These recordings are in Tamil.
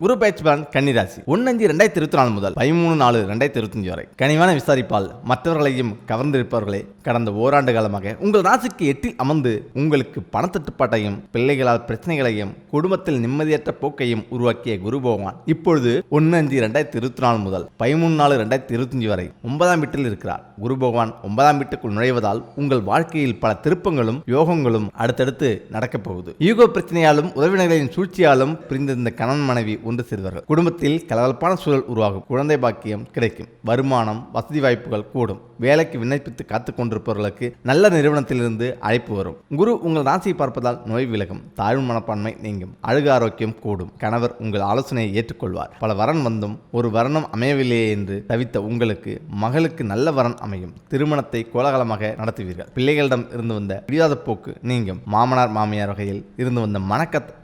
குரு பயிற்சி பலன் கன்னிராசி 1/5/2024 முதல் 13/4/2025 வரை கனிவான விசாரிப்பால் மற்றவர்களையும் கவர்ந்திருப்பவர்களே கடந்த ஓராண்டு காலமாக உங்கள் ராசிக்கு 8 அமர்ந்து உங்களுக்கு பணத்தட்டுப்பாட்டையும் பிள்ளைகளால் பிரச்சனைகளையும் குடும்பத்தில் நிம்மதியற்ற போக்கையும் உருவாக்கிய குரு பகவான் இப்பொழுது 1/5/2024 முதல் 13/4/2025 வரை 9ஆம் வீட்டில் இருக்கிறார். குரு பகவான் 9ஆம் வீட்டுக்குள் நுழைவதால் உங்கள் வாழ்க்கையில் பல திருப்பங்களும் யோகங்களும் அடுத்தடுத்து நடக்கப் போகுது. ஈகோ பிரச்சனையாலும் உறவினர்களின் சூழ்ச்சியாலும் பிரிந்திருந்த கணவன் மனைவி ஒன்று சேர்வார்கள். குடும்பத்தில் கலகலப்பான சூழல் உருவாகும். குழந்தை பாக்கியம் கிடைக்கும். வருமானம் வசதி வாய்ப்புகள் கூடும். வேலைக்கு விண்ணப்பித்து காத்துக் கொண்டிருப்பவர்களுக்கு நல்ல நிறுவனத்திலிருந்து அழைப்பு வரும். குரு உங்கள் ராசியை பார்ப்பதால் நோய் விலகும். தாழ்வு மனப்பான்மை நீங்கும். அழுகு ஆரோக்கியம் கூடும். கணவர் உங்கள் ஆலோசனையை ஏற்றுக்கொள்வார். பல வரன் வந்தும் ஒரு வரனம் அமையவில்லையே என்று தவித்த உங்களுக்கு மகளுக்கு நல்ல வரன் அமையும். திருமணத்தை கோலாகலமாக நடத்துவீர்கள். பிள்ளைகளிடம் இருந்து வந்த பிடிவாத போக்கு நீங்கும். மாமனார் மாமியார் வகையில் இருந்து வந்த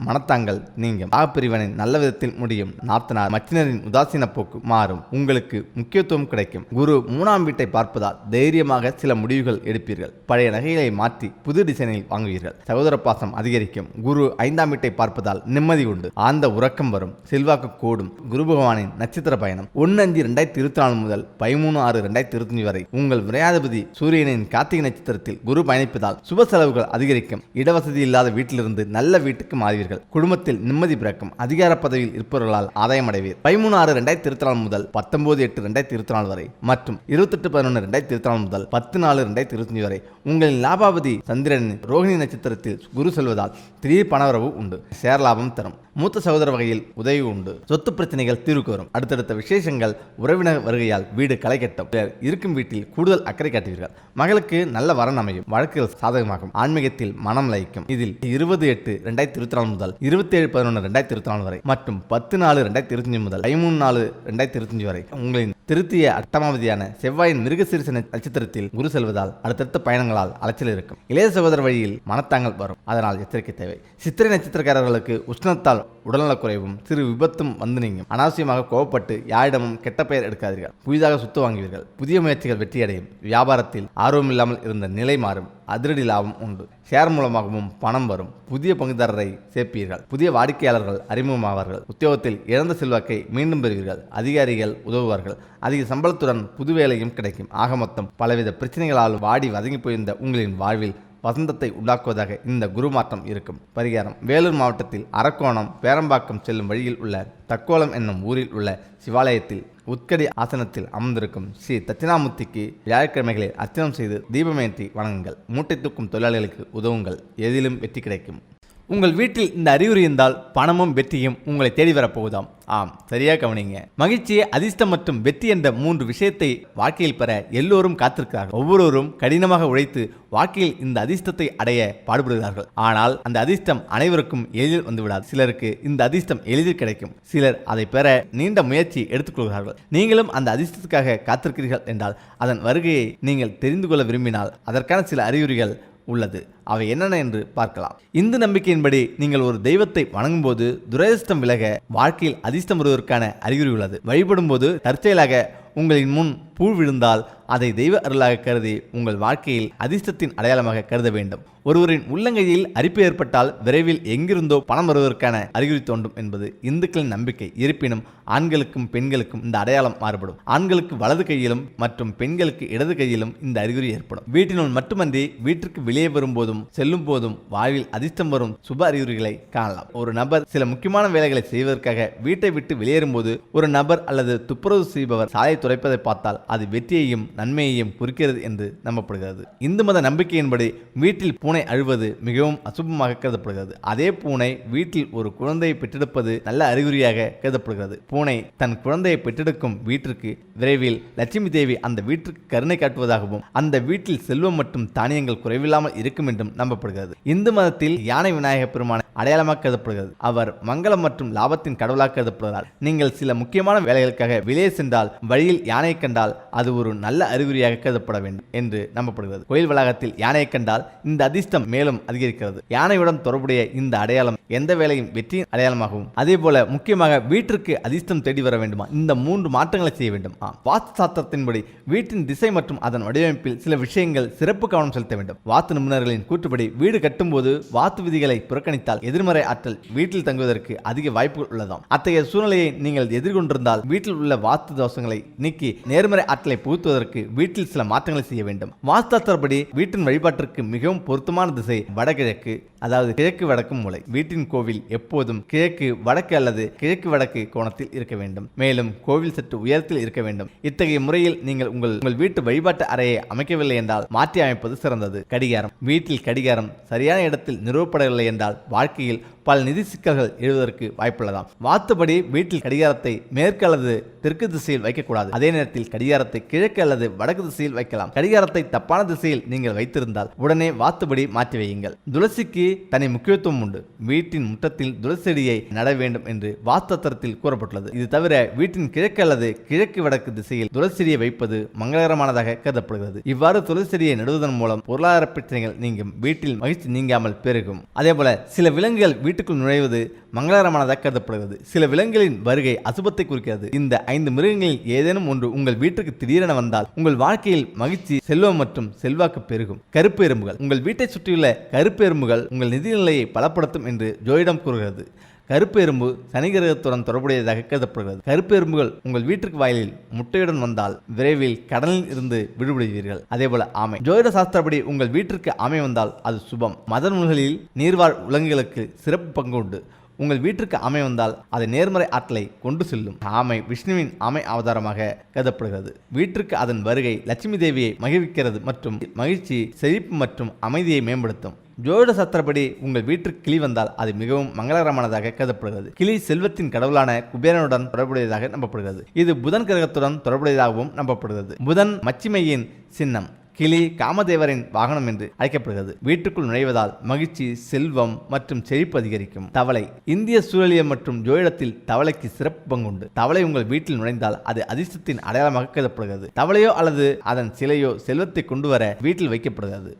மனத்தாங்கள் நீங்கும். ஆகப்பிரிவினை நல்ல விதத்தில் முடியும். நாத்தனார் மச்சினரின் உதாசீன போக்கு மாறும். உங்களுக்கு முக்கியத்துவம் கிடைக்கும். குரு 3ஆம் வீட்டை பார்ப்பதால் தைரியமாக சில முடிவுகள் எடுப்பீர்கள். பழைய நகைகளை மாற்றி புது டிசைனில் வாங்குவீர்கள். சகோதர பாசம் அதிகரிக்கும். குரு 5ஆம் வீட்டை பார்ப்பதால் நிம்மதி உண்டு. ஆழ்ந்த உறக்கம் வரும். செல்வாக்கு கூடும். குரு பகவானின் நட்சத்திர பயணம் 1/5/2024 முதல் 13/6/2025 வரை உங்கள் விரையாதிபதி சூரியனின் கார்த்திகை நட்சத்திரத்தில் குரு பயணிப்பதால் சுப செலவுகள் அதிகரிக்கும். இடவசதி இல்லாத வீட்டிலிருந்து நல்ல வீட்டுக்கு மாறுவீர்கள். குடும்பத்தில் நிம்மதி பிறக்கும். அதிகார பதவியில் இருப்பவர்களால் ஆதாயம் அடைவீர். 13/6/2024 முதல் 19/8/2024 வரை மற்றும் 28/11/2024 முதல் 10/4/2025 வரை உங்களின் லாபாபதி சந்திரனின் ரோகிணி நட்சத்திரத்தில் குரு செல்வதால் திடீர் பணவரவு உண்டு. ஷேர் லாபம் தரும். மூத்த சகோதர வகையில் உதவி உண்டு. சொத்து பிரச்சனைகள் தீர்வுக்கு வரும். அடுத்தடுத்த விசேஷங்கள் உறவினர் வருகையால் வீடு களை கட்டும். இருக்கும் வீட்டில் கூடுதல் அக்கறை காட்டுவீர்கள். மகளுக்கு நல்ல வரன் அமையும். வழக்குகள் சாதகமாகும். ஆன்மீகத்தில் மனம் லயிக்கும். இதில் 20/8/2024 முதல் 27/11/2024 வரை மற்றும் 10/4/2025 முதல் 13/4/2025 வரை உங்களின் திருத்திய அட்டமாவதியான செவ்வாயின் மிருகசீரிச நட்சத்திரத்தில் குரு செல்வதால் அடுத்தடுத்த பயணங்களால் அலைச்சல் இருக்கும். இளைய சகோதர வழியில் மனத்தாங்கள் வரும். அதனால் எச்சரிக்கை தேவை. சித்திரை நட்சத்திரக்காரர்களுக்கு உஷ்ணத்தால் உடல்நலக் குறைவும் சிறு விபத்தும் வந்து நீங்கும். அனாவசியமாக கோபப்பட்டு யாரிடமும் கெட்ட பெயர் எடுக்காதீர்கள். புதிதாக சொத்து வாங்குவீர்கள். புதிய முயற்சிகள் வெற்றியடையும். வியாபாரத்தில் ஆர்வமில்லாமல் இருந்த நிலை மாறும். அதிரடி லாபம் உண்டு. ஷேர் மூலமாகவும் பணம் வரும். புதிய பங்குதாரரை சேர்ப்பீர்கள். புதிய வாடிக்கையாளர்கள் அறிமுகமாவார்கள். உத்தியோகத்தில் இழந்த செல்வாக்கை மீண்டும் பெறுவீர்கள். அதிகாரிகள் உதவுவார்கள். அதிக சம்பளத்துடன் புது வேலையும் கிடைக்கும். ஆக மொத்தம் பலவித பிரச்சனைகளால் வாடி வதங்கி போயிருந்த உங்களின் வாழ்வில் வசந்தத்தை உண்டாக்குவதாக இந்த குரு மாற்றம் இருக்கும். பரிகாரம்: வேலூர் மாவட்டத்தில் அரக்கோணம் பேரம்பாக்கம் செல்லும் வழியில் உள்ள தக்கோலம் என்னும் ஊரில் உள்ள சிவாலயத்தில் உட்கடி ஆசனத்தில் அமர்ந்திருக்கும் ஸ்ரீ தட்சிணாமூர்த்திக்கு வியாழக்கிழமைகளில் அர்ச்சனம் செய்து தீபமேற்றி வணங்குங்கள். மூட்டை தூக்கும் தொழிலாளிகளுக்கு உதவுங்கள். எதிலும் வெற்றி கிடைக்கும். உங்கள் வீட்டில் இந்த அறிகுறி இருந்தால் பணமும் வெற்றியும் உங்களை தேடி வரப்போகுதாம். ஆம், சரியா கவனிங்க. மகிழ்ச்சி, அதிர்ஷ்டம் மற்றும் வெற்றி என்ற 3 விஷயத்தை வாழ்க்கையில் பெற எல்லோரும் காத்திருக்கிறார்கள். ஒவ்வொருவரும் கடினமாக உழைத்து வாழ்க்கையில் இந்த அதிர்ஷ்டத்தை அடைய பாடுபடுகிறார்கள். ஆனால் அந்த அதிர்ஷ்டம் அனைவருக்கும் எளிதில் வந்துவிடாது. சிலருக்கு இந்த அதிர்ஷ்டம் எளிதில் கிடைக்கும். சிலர் அதை பெற நீண்ட முயற்சி எடுத்துக்கொள்கிறார்கள். நீங்களும் அந்த அதிர்ஷ்டத்துக்காக காத்திருக்கிறீர்கள் என்றால் அதன் வருகையை நீங்கள் தெரிந்து கொள்ள விரும்பினால் அதற்கான சில அறிகுறிகள் உள்ளது. அவை என்னென்ன என்று பார்க்கலாம். இந்து நம்பிக்கையின்படி நீங்கள் ஒரு தெய்வத்தை வணங்கும் போது துரதிர்ஷ்டம் விலக, வாழ்க்கையில் அதிர்ஷ்டம் வருவதற்கான அறிகுறி உள்ளது. வழிபடும் போது தற்செயலாக உங்களின் முன் பூ விழுந்தால் அதை தெய்வ அருளாக கருதி உங்கள் வாழ்க்கையில் அதிர்ஷ்டத்தின் அடையாளமாக கருத வேண்டும். ஒருவரின் உள்ளங்கையில் அரிப்பு ஏற்பட்டால் விரைவில் எங்கிருந்தோ பணம் வருவதற்கான அறிகுறி தோன்றும் என்பது இந்துக்களின் நம்பிக்கை. இருப்பினும் ஆண்களுக்கும் பெண்களுக்கும் இந்த அடையாளம் மாறுபடும். ஆண்களுக்கு வலது கையிலும் மற்றும் பெண்களுக்கு இடது கையிலும் இந்த அறிகுறி ஏற்படும். வீட்டினுள் மட்டுமன்றி வீட்டிற்கு வெளியே வரும்போதும் செல்லும் போதும் வாழ்வில் அதிர்ஷ்டம் வரும் சுப அறிகுறிகளை காணலாம். ஒரு நபர் சில முக்கியமான வேலைகளை செய்வதற்காக வீட்டை விட்டு வெளியேறும் போது ஒரு நபர் அல்லது துப்புரவு செய்பவர் சாலை துடைப்பதை பார்த்தால் அது வெற்றியையும் நன்மையையும் குறிக்கிறது என்று நம்பப்படுகிறது. இந்து மத நம்பிக்கையின்படி வீட்டில் பூனை அழுவது மிகவும் அசுபமாக கருதப்படுகிறது. அதே பூனை வீட்டில் ஒரு குழந்தையை பெற்றெடுப்பது நல்ல அறிகுறியாக கருதப்படுகிறது. பூனை தன் குழந்தையை பெற்றெடுக்கும் வீட்டிற்கு விரைவில் லட்சுமி தேவி அந்த வீட்டிற்கு கருணை காட்டுவதாகவும் அந்த வீட்டில் செல்வம் மற்றும் தானியங்கள் குறைவில்லாமல் இருக்கும் என்றும் நம்பப்படுகிறது. இந்து மதத்தில் யானை விநாயக பெருமான அடையாளமாக கருதப்படுகிறது. அவர் மங்களம் மற்றும் லாபத்தின் கடவுளாக கருதப்படுகிறார். நீங்கள் சில முக்கியமான வேலைகளுக்காக வெளியே சென்றால் வழியில் யானை கண்டால் அது ஒரு நல்ல அறிகுறியாக கருதப்பட வேண்டும் என்று நம்பப்படுகிறது. கோயில் வளாகத்தில் யானையை கண்டால் இந்த அதிர்ஷ்டம் மேலும் அதிகரிக்கிறது. யானையுடன் தொடர்புடைய இந்த அடையாளம் எந்த வேலையும் வெற்றியின் அடையாளமாகவும், அதே போல முக்கியமாக வீட்டிற்கு அதிர்ஷ்டம் தேடி வர வேண்டுமா, இந்த 3 மாற்றங்களை செய்ய வேண்டும். வாஸ்து சாஸ்திரத்தின்படி வீட்டின் திசை மற்றும் அதன் வடிவமைப்பில் சில விஷயங்கள் சிறப்பு கவனம் செலுத்த வேண்டும். வாஸ்து நிபுணர்களின் கூற்றுப்படி வீடு கட்டும்போது வாஸ்து விதிகளை புறக்கணித்தால் எதிர்மறை ஆற்றல் வீட்டில் தங்குவதற்கு அதிக வாய்ப்புகள் உள்ளதாம். அத்தகைய சூழ்நிலையை நீங்கள் எதிர்கொண்டிருந்தால் வீட்டில் உள்ள வாஸ்து தோஷங்களை நீக்கி நேர்மறை ஆற்றலை புகுத்துவதற்கு வீட்டில் சில மாற்றங்களை செய்ய வேண்டும். வாஸ்துபடி வீட்டின் வழிபாட்டிற்கு மிகவும் பொருத்தமான திசை வடகிழக்கு, அதாவது கிழக்கு வடக்கு மூலை. வீட்டின் கோவில் எப்போதும் கிழக்கு வடக்கு அல்லது கிழக்கு வடக்கு கோணத்தில் இருக்க வேண்டும். மேலும் கோவில் சற்று உயரத்தில் இருக்க வேண்டும். இத்தகைய முறையில் நீங்கள் உங்கள் வீட்டு வழிபாட்டு அறையை அமைக்கவில்லை என்றால் மாற்றி அமைப்பது சிறந்தது. கடிகாரம். வீட்டில் கடிகாரம் சரியான இடத்தில் நிறுவப்படவில்லை என்றால் வாழ்க்கையில் பல நிதி சிக்கல்கள் எழுவதற்கு வாய்ப்புள்ளதாம். வாஸ்துபடி வீட்டில் கடிகாரத்தை மேற்கு அல்லது தெற்கு திசையில் வைக்கக்கூடாது. அதே நேரத்தில் கடிகாரத்தை கிழக்கு அல்லது வடக்கு திசையில் வைக்கலாம். கடிகாரத்தை தப்பான திசையில் நீங்கள் வைத்திருந்தால் உடனே வாஸ்துபடி மாற்றி வையுங்கள். துளசிக்கு தனி முக்கியத்துவம் உண்டு. வீட்டின் முற்றத்தில் துளசி செடியை நட வேண்டும் என்று வாஸ்துவத்தில் கூறப்பட்டுள்ளது. இது தவிர வீட்டின் கிழக்கு அல்லது கிழக்கு வடக்கு திசையில் துளசி செடியை வைப்பது மங்களகரமானதாக கருதப்படுகிறது. இவ்வாறு துளசி செடியை நடுவதன் மூலம் பொருளாதார பிரச்சனைகள் நீங்கும், வீட்டில் மகிழ்ச்சி நீங்காமல் பெருகும். அதேபோல சில விலங்குகள் வீட்டுக்குள் நுழைவது மங்களகரமானதாக கருதப்படுகிறது. சில விலங்குகளின் வருகை அசுபத்தை குறிக்கிறது. இந்த 5 மிருகங்களில் ஏதேனும் ஒன்று உங்கள் வீட்டுக்கு திடீரென வந்தால் உங்கள் வாழ்க்கையில் மகிழ்ச்சி, செல்வம் மற்றும் செல்வாக்கு பெருகும். கருப்பு எறும்புகள். உங்கள் வீட்டை சுற்றியுள்ள கருப்பு எறும்புகள் உங்கள் நிதிநிலையை பலப்படுத்தும் என்று ஜோதிடம் கூறுகிறது. கருப்பு எறும்பு சனி கிரகத்துடன் தொடர்புடையதாக கருதப்படுகிறது. கருப்பு எறும்புகள் உங்கள் வீட்டுக்கு வாயிலில் முட்டையுடன் வந்தால் விரைவில் கடனில் இருந்து விடுபடுவீர்கள். அதேபோல ஆமை. ஜோதிட சாஸ்திரப்படி உங்கள் வீட்டிற்கு ஆமை வந்தால் அது சுபம். மத நூல்களில் நீர்வாழ் விலங்குகளுக்கு சிறப்பு பங்கு உண்டு. உங்கள் வீட்டிற்கு ஆமை வந்தால் அது நேர்மறை ஆற்றலை கொண்டு செல்லும். ஆமை விஷ்ணுவின் ஆமை அவதாரமாக கருதப்படுகிறது. வீட்டிற்கு அதன் வருகை லட்சுமி தேவியை மகிழ்விக்கிறது மற்றும் மகிழ்ச்சி, செழிப்பு மற்றும் அமைதியை மேம்படுத்தும். ஜோதிட சாஸ்திரப்படி உங்கள் வீட்டிற்கு கிளி வந்தால் அது மிகவும் மங்களகரமானதாக கருதப்படுகிறது. கிளி செல்வத்தின் கடவுளான குபேரனுடன் தொடர்புடையதாக நம்பப்படுகிறது. இது புதன் கிரகத்துடன் தொடர்புடையதாகவும் நம்பப்படுகிறது. புதன் மச்சிமையின் சின்னம். கிளி காமதேவரின் வாகனம் என்று அழைக்கப்படுகிறது. வீட்டுக்குள் நுழைவதால் மகிழ்ச்சி, செல்வம் மற்றும் செழிப்பு அதிகரிக்கும். தவளை. இந்திய சூழலியல் மற்றும் ஜோதிடத்தில் தவளைக்கு சிறப்பு பங்குண்டு. தவளை உங்கள் வீட்டில் நுழைந்தால் அது அதிர்ஷ்டத்தின் அடையாளமாக கருதப்படுகிறது. தவளையோ அல்லது அதன் சிலையோ செல்வத்தை கொண்டு வர வீட்டில் வைக்கப்படுகிறது.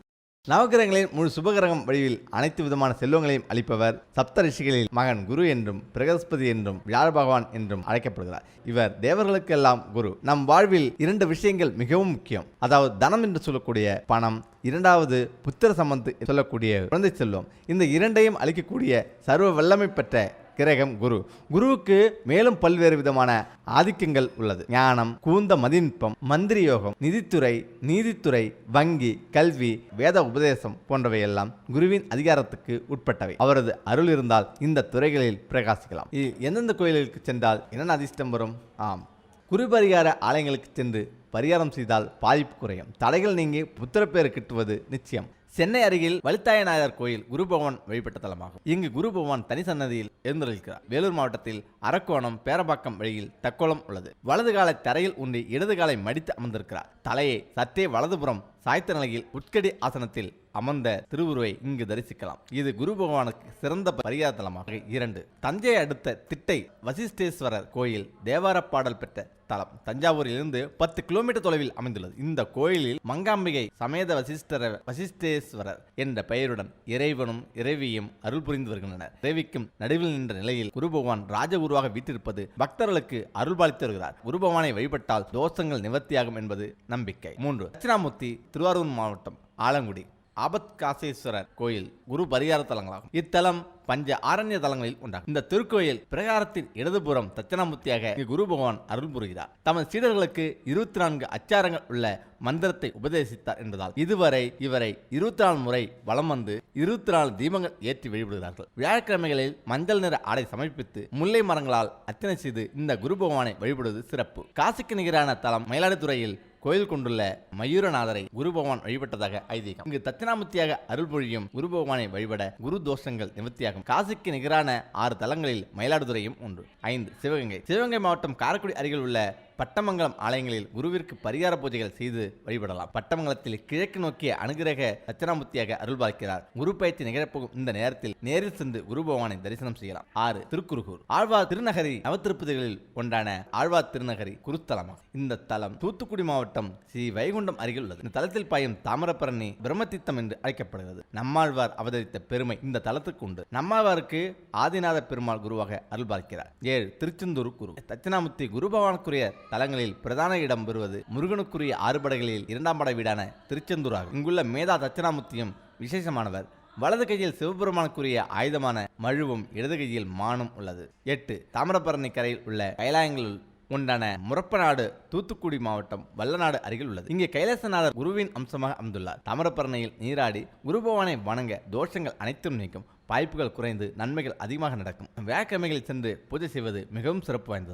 நவகிரகங்களின் முழு சுபகிரகம் வழியில் அனைத்து விதமான செல்வங்களையும் அளிப்பவர் சப்த ரிஷிகளில் மகன் குரு என்றும் பிரகஸ்பதி என்றும் வியாழ பகவான் என்றும் அழைக்கப்படுகிறார். இவர் தேவர்களுக்கெல்லாம் குரு. நம் வாழ்வில் 2 விஷயங்கள் மிகவும் முக்கியம். அதாவது தனம் என்று சொல்லக்கூடிய பணம், இரண்டாவது புத்திர சம்பந்து சொல்லக்கூடிய குழந்தை செல்வம். இந்த 2ஐயும் அளிக்கக்கூடிய சர்வ வல்லமை பெற்ற கிரகம் குரு. குருவுக்கு மேலும் பல்வேறு விதமான ஆதிக்கங்கள் உள்ளது. ஞானம், கூந்த மதிநுட்பம், மந்திரி யோகம், நிதித்துறை, நீதித்துறை, வங்கி, கல்வி, வேத உபதேசம் போன்றவையெல்லாம் குருவின் அதிகாரத்துக்கு உட்பட்டவை. அவரது அருள் இருந்தால் இந்த துறைகளில் பிரகாசிக்கலாம். எந்தெந்த கோயில்களுக்கு சென்றால் என்னென்ன அதிர்ஷ்டம் வரும்? குரு பரிகார ஆலயங்களுக்கு சென்று பரிகாரம் செய்தால் பாதிப்பு குறையும். தடைகள் நீங்கி புத்திரப்பேறு கிட்டுவது நிச்சயம். சென்னை அருகில் வலித்தாயநாயகர் கோயில் குரு பகவான் வழிபட்ட தலமாகும். இங்கு குரு பகவான் தனி சன்னதியில் எழுந்தருள்கிறார். வேலூர் மாவட்டத்தில் அரக்கோணம் பேரபாக்கம் வழியில் தக்கோலம் உள்ளது. வலது காலை தரையில் ஊன்றி இடது காலை மடித்து அமர்ந்திருக்கிறார். தலையை சற்றே வலதுபுறம் சாய்த்த நிலையில் உட்கடி ஆசனத்தில் அமர்ந்த திருவுருவை இங்கு தரிசிக்கலாம். இது குரு பகவானுக்கு சிறந்த பரிகார தலமாக 2. தஞ்சை அடுத்த திட்டை வசிஷ்டேஸ்வரர் கோயில் தேவார பாடல் பெற்ற தலம். தஞ்சாவூரில் இருந்து 10 கிலோமீட்டர் தொலைவில் அமைந்துள்ளது. இந்த கோயிலில் மங்காம்பிகை சமேத வசிஷ்டேஸ்வரர் என்ற பெயருடன் இறைவனும் இறைவியும் அருள் புரிந்து வருகின்றனர். இறைவிக்கும் நடுவில் நின்ற நிலையில் குரு பகவான் ராஜகுருவாக வீற்றிருப்பது பக்தர்களுக்கு அருள்பாலித்து வருகிறார். குரு பகவானை வழிபட்டால் தோஷங்கள் நிவர்த்தியாகும் என்பது நம்பிக்கை. 3. தட்சிணாமூர்த்தி திருவாரூர் மாவட்டம் ஆலங்குடி ஆபத்காசேஸ்வரர் கோயில் குரு பரிகார தலங்களாகும். இத்தலம் பஞ்ச ஆரண்ய தலங்களில் ஒன்றாகும். இந்த திருக்கோயில் பிரகாரத்தின் இடதுபுறம் தட்சிணாமூர்த்தியாக குரு பகவான் அருள் புரிகிறார். தமது சீடர்களுக்கு 24 அச்சாரங்கள் உள்ள மந்திரத்தை உபதேசித்தார் என்பதால் இதுவரை இவரை 24 முறை வலம் வந்து 24 தீபங்கள் ஏற்றி வழிபடுகிறார்கள். வியாழக்கிழமைகளில் மஞ்சள் நிற ஆடை சமர்ப்பித்து முல்லை மரங்களால் அர்ச்சனை செய்து இந்த குரு பகவானை வழிபடுவது சிறப்பு. காசிக்கு நிகரான தலம் மயிலாடுதுறையில் கோயில் கொண்டுள்ள மயூரநாதரை குரு பகவான் வழிபட்டதாக ஐதீகம். இங்கு தட்சிணாமூர்த்தியாக அருள் பொழியும் குரு பகவானை வழிபட குரு தோஷங்கள் நிவர்த்தியாகும். காசிக்கு நிகரான 6 தலங்களில் மயிலாடுதுறையும் ஒன்று. 5. சிவகங்கை. சிவகங்கை மாவட்டம் காரைக்குடி அருகில் உள்ள பட்டமங்கலம் ஆலயங்களில் குருவிற்கு பரிகார பூஜைகள் செய்து வழிபடலாம். பட்டமங்கலத்தில் கிழக்கு நோக்கிய அனுகிரக தட்சிணாமூர்த்தியாக அருள்பார்க்கிறார். குரு பயிற்சி நிகழப்போகும் இந்த நேரத்தில் நேரில் சென்று குரு பகவானை தரிசனம் செய்யலாம். 6. திருக்குறுகூர். ஆழ்வார் திருநகரி நவத்திருப்பதிகளில் ஒன்றான ஆழ்வார் திருநகரி குருத்தலமாகும். இந்த தலம் தூத்துக்குடி மாவட்டம் ஸ்ரீ வைகுண்டம் அருகில் உள்ளது. இந்த தலத்தில் பாயும் தாமிரபரணி பிரம்மதீர்த்தம் என்று அழைக்கப்படுகிறது. நம்மாழ்வார் அவதரித்த பெருமை இந்த தலத்துக்கு உண்டு. நம்மாழ்வாருக்கு ஆதிநாத பெருமாள் குருவாக அருள்பார்க்கிறார். 7. திருச்செந்தூர் குரு. தட்சிணாமூர்த்தி குரு பகவானுக்குரிய தலங்களில் பிரதான இடம் பெறுவது முருகனுக்குரிய 6 படைகளில் 2ஆம் படை வீடான திருச்செந்தூர் ஆகும். இங்குள்ள மேதா தட்சிணாமூர்த்தியும் விசேஷமானவர். வலது கையில் சிவபெருமானுக்குரிய ஆயுதமான மழுவும் இடது கையில் மானும் உள்ளது. 8. தாமிரபரணி கரையில் உள்ள கைலாயங்களுள் ஒன்றான முரப்பநாடு தூத்துக்குடி மாவட்டம் வல்லநாடு அருகில் உள்ளது. இங்கே கைலாசநாதர் குருவின் அம்சமாக அமைந்துள்ளார். தாமிரபரணியில் நீராடி குரு பகவானை வணங்க தோஷங்கள் அனைத்தும் நீக்கும், வாய்ப்புகள் குறைந்து நன்மைகள் அதிகமாக நடக்கும். வியாழக்கிழமைகளில் சென்று பூஜை செய்வது மிகவும் சிறப்பு வாய்ந்தது.